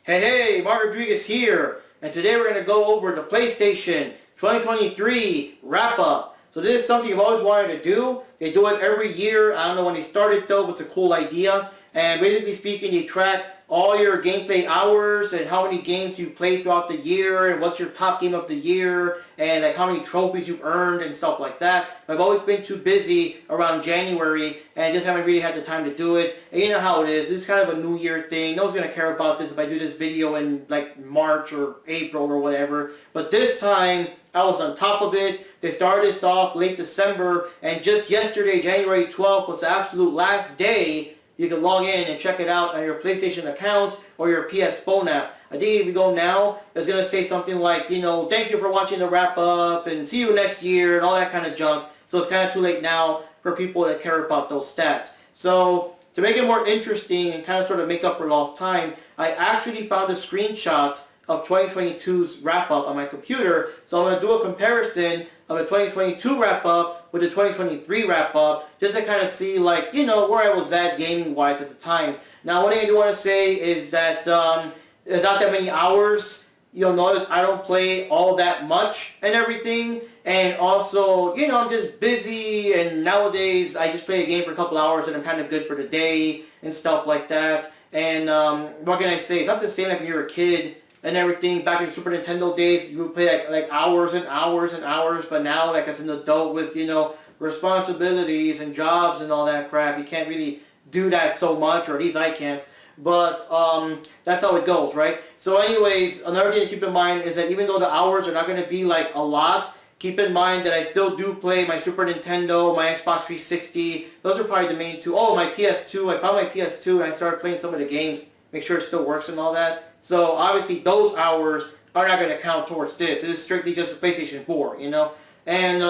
Hey, Mark Rodriguez here, and today we're going to go over the PlayStation 2023 wrap-up. So this is something I've always wanted to do. They do it every year. I don't know when they started though, but it's a cool idea. And basically speaking, they track all your gameplay hours and how many games you played throughout the year and what's your top game of the year and like how many trophies you've earned and stuff like that. I've always been too busy around January and just haven't really had the time to do it. And you know how it is. It's kind of a New Year thing. No one's going to care about this if I do this video in like March or April or whatever. But this time I was on top of it. They started this off late December, and just yesterday, January 12th, was the absolute last day you can log in and check it out on your PlayStation account or your PS phone app. I think if you go now, it's going to say something like, you know, thank you for watching the wrap up and see you next year and all that kind of junk. So it's kind of too late now for people that care about those stats. So to make it more interesting and kind of sort of make up for lost time, I actually found a screenshot of 2022's wrap up on my computer. So I'm going to do a comparison of the 2022 wrap up with the 2023 wrap up, just to kind of see, like, you know, where I was at gaming wise at the time. Now, one thing I do want to say is that there's not that many hours. You'll notice I don't play all that much and everything, and also, you know, I'm just busy, and nowadays I just play a game for a couple hours and I'm kind of good for the day and stuff like that. And what can I say? It's not the same like when you were a kid and everything. Back in Super Nintendo days, you would play like hours and hours and hours, but now, like, as an adult with, you know, responsibilities and jobs and all that crap, you can't really do that so much, or at least I can't. But that's how it goes, right? So anyways, another thing to keep in mind is that even though the hours are not going to be like a lot, keep in mind that I still do play my Super Nintendo, my Xbox 360. Those are probably the main two. Oh, my PS2. I found my PS2 and I started playing some of the games, make sure it still works and all that. So obviously those hours are not going to count towards this. This is strictly just a PlayStation 4, you know? And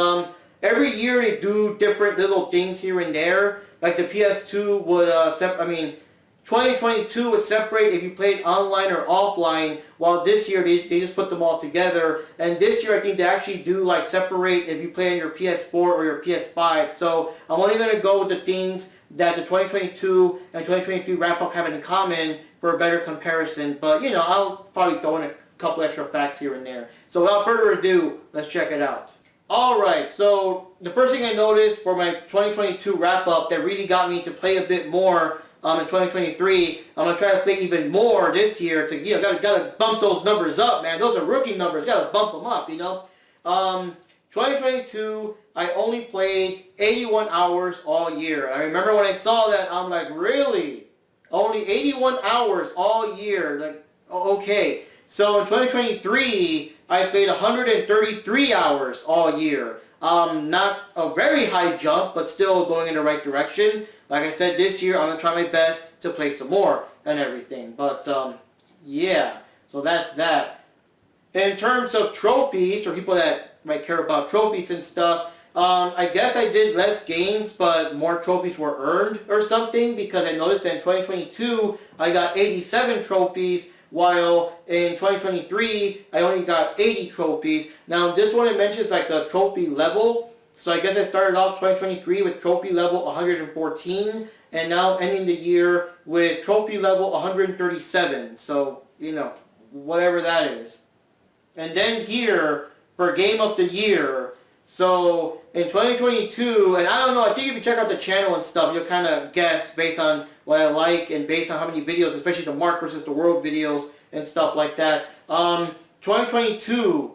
every year they do different little things here and there. Like the PS2 would, 2022 would separate if you played online or offline, while this year they just put them all together. And this year I think they actually do like separate if you play on your PS4 or your PS5. So I'm only going to go with the things that the 2022 and 2023 wrap-up have in common for a better comparison. But, you know, I'll probably throw in a couple extra facts here and there. So without further ado, let's check it out. Alright, so the first thing I noticed for my 2022 wrap-up that really got me to play a bit more in 2023, I'm going to try to play even more this year to, you know, gotta bump those numbers up, man. Those are rookie numbers. Gotta bump them up, you know. 2022, I only played 81 hours all year. I remember when I saw that, I'm like, really? Only 81 hours all year? Like, okay. So in 2023, I played 133 hours all year. Not a very high jump, but still going in the right direction. Like I said, this year I'm going to try my best to play some more and everything. But, yeah. So that's that. In terms of trophies, for people that might care about trophies and stuff, I guess I did less games, but more trophies were earned or something, because I noticed that in 2022, I got 87 trophies, while in 2023, I only got 80 trophies. Now, this one, it mentions like a trophy level. So I guess I started off 2023 with trophy level 114, and now ending the year with trophy level 137. So, you know, whatever that is. And then here, for Game of the Year, so in 2022, and I don't know, I think if you check out the channel and stuff, you'll kind of guess based on what I like and based on how many videos, especially the Mark versus the World videos and stuff like that. 2022,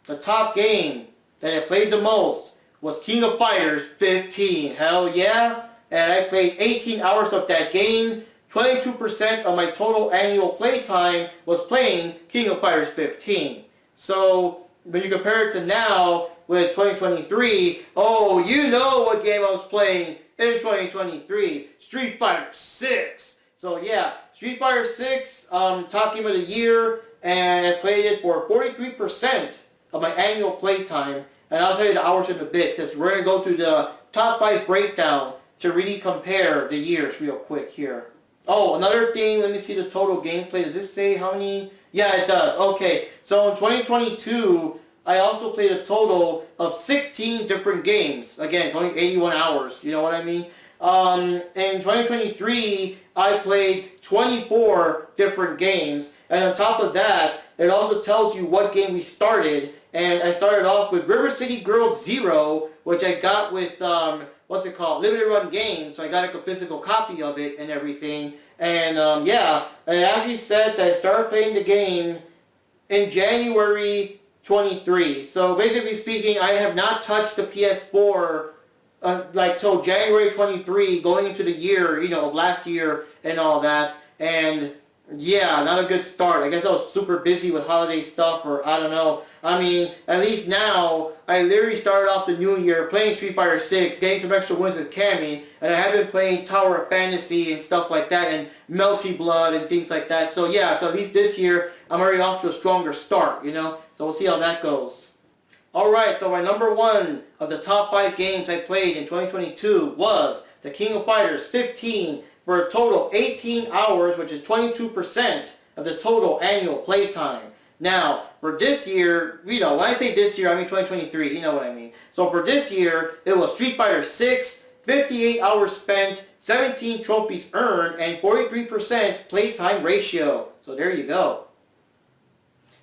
the top game that I played the most was King of Fighters 15. Hell yeah. And I played 18 hours of that game. 22% of my total annual play time was playing King of Fighters 15. So when you compare it to now with 2023, oh, you know what game I was playing in 2023. Street Fighter 6. So yeah, Street Fighter 6, top game of the year, and I played it for 43% of my annual play time. And I'll tell you the hours in a bit, because we're going to go through the top 5 breakdown to really compare the years real quick here. Oh, another thing, let me see the total gameplay. Does this say how many? Yeah, it does. Okay, so in 2022, I also played a total of 16 different games. Again, it's only 81 hours, you know what I mean? In 2023, I played 24 different games. And on top of that, it also tells you what game we started. And I started off with River City Girls 0, which I got with, what's it called? Limited Run Games. So I got a physical copy of it and everything. And yeah, it actually said that I started playing the game in January 23. So basically speaking, I have not touched the PS4 like till January 23, going into the year, of last year and all that. And yeah, not a good start. I guess I was super busy with holiday stuff, or I don't know. I mean, at least now, I literally started off the new year playing Street Fighter 6, getting some extra wins with Cammy, and I have been playing Tower of Fantasy and stuff like that, and Melty Blood and things like that. So yeah, so at least this year, I'm already off to a stronger start, So we'll see how that goes. Alright, so my number one of the top 5 games I played in 2022 was The King of Fighters 15 for a total of 18 hours, which is 22% of the total annual playtime. Now, for this year, when I say this year, I mean 2023, you know what I mean. So for this year, it was Street Fighter 6, 58 hours spent, 17 trophies earned, and 43% playtime ratio. So there you go.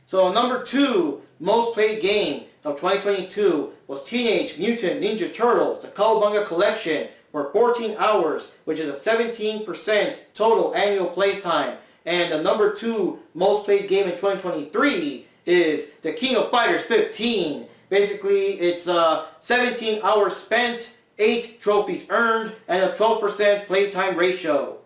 So number 2 most played game of 2022 was Teenage Mutant Ninja Turtles, the Cowabunga Collection, for 14 hours, which is a 17% total annual playtime. And the number 2 most played game in 2023 is The King of Fighters 15. Basically, it's 17 hours spent, 8 trophies earned, and a 12% playtime ratio.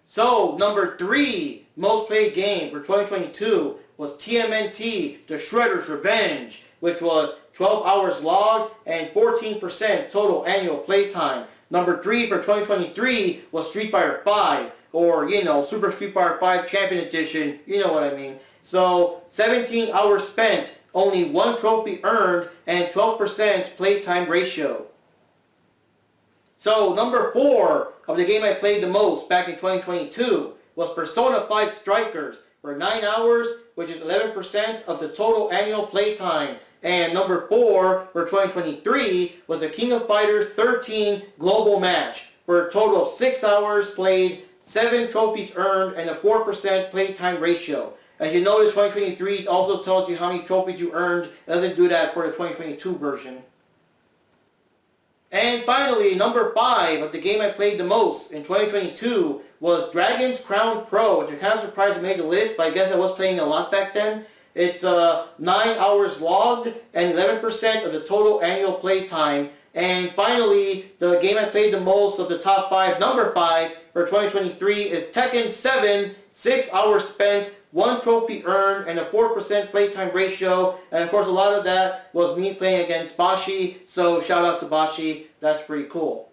So, number 3 most played game for 2022 was TMNT, The Shredder's Revenge, which was 12 hours logged and 14% total annual playtime. Number 3 for 2023 was Street Fighter 5, or, Super Street Fighter 5 Champion Edition, you know what I mean. So, 17 hours spent, only 1 trophy earned, and 12% playtime ratio. So, number 4 of the game I played the most back in 2022 was Persona 5 Strikers for 9 hours, which is 11% of the total annual playtime. And number 4 for 2023 was the King of Fighters 13 Global Match for a total of 6 hours played, 7 trophies earned, and a 4% playtime ratio. As you notice, 2023 also tells you how many trophies you earned. It doesn't do that for the 2022 version. And finally, number 5 of the game I played the most in 2022 was Dragon's Crown Pro, which I'm kind of surprised it made the list, but I guess I was playing a lot back then. It's 9 hours logged and 11% of the total annual playtime. And finally, the game I played the most of the top 5, number 5 for 2023 is Tekken 7, 6 hours spent, 1 trophy earned, and a 4% playtime ratio. And of course, a lot of that was me playing against Bashi, so shout out to Bashi. That's pretty cool.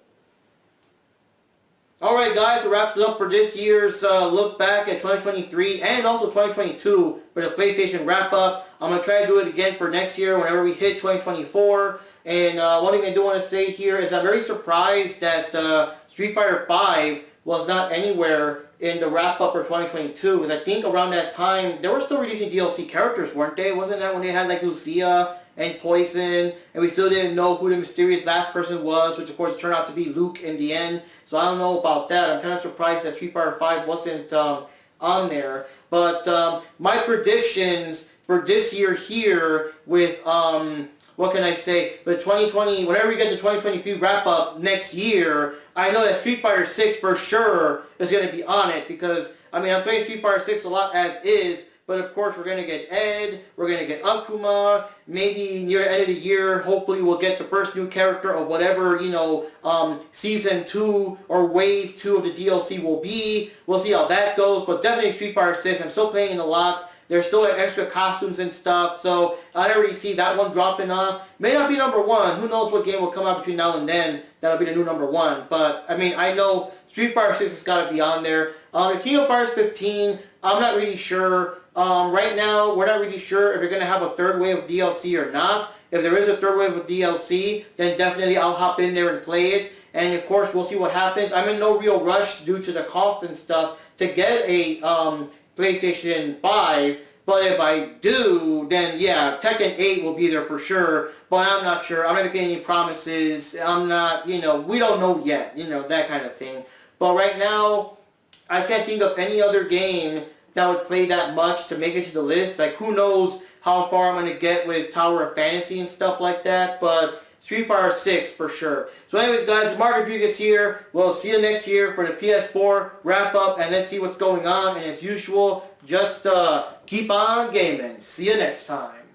Alright guys, that wraps it up for this year's look back at 2023 and also 2022 for the PlayStation wrap-up. I'm going to try to do it again for next year whenever we hit 2024. And one thing I do want to say here is I'm very surprised that Street Fighter 5 was not anywhere in the wrap-up for 2022. Because I think around that time, they were still releasing DLC characters, weren't they? Wasn't that when they had like Lucia and Poison, and we still didn't know who the mysterious last person was, which of course turned out to be Luke in the end. So I don't know about that. I'm kind of surprised that Street Fighter 5 wasn't on there. But my predictions for this year here with, what can I say, with 2020, whenever we get the 2023 wrap-up next year, I know that Street Fighter 6 for sure is going to be on it because, I mean, I'm playing Street Fighter 6 a lot as is, but of course we're going to get Ed, we're going to get Akuma, maybe near the end of the year, hopefully we'll get the first new character of whatever, Season 2 or Wave 2 of the DLC will be. We'll see how that goes, but definitely Street Fighter 6, I'm still playing it a lot. There's still like extra costumes and stuff, so I don't really see that one dropping off. May not be number 1, who knows what game will come out between now and then that'll be the new number 1, but I mean, I know Street Fighter 6 has got to be on there. The King of Fighters 15, I'm not really sure. Right now, we're not really sure if we're going to have a third wave of DLC or not. If there is a third wave of DLC, then definitely I'll hop in there and play it. And of course, we'll see what happens. I'm in no real rush due to the cost and stuff to get a PlayStation 5. But if I do, then yeah, Tekken 8 will be there for sure. But I'm not sure. I'm not making any promises. I'm not, we don't know yet. That kind of thing. But right now, I can't think of any other game that would play that much to make it to the list. Like, who knows how far I'm going to get with Tower of Fantasy and stuff like that, but Street Fighter 6 for sure. So anyways, guys, Mark Rodriguez here. We'll see you next year for the PS4 wrap-up, and let's see what's going on. And as usual, just keep on gaming. See you next time.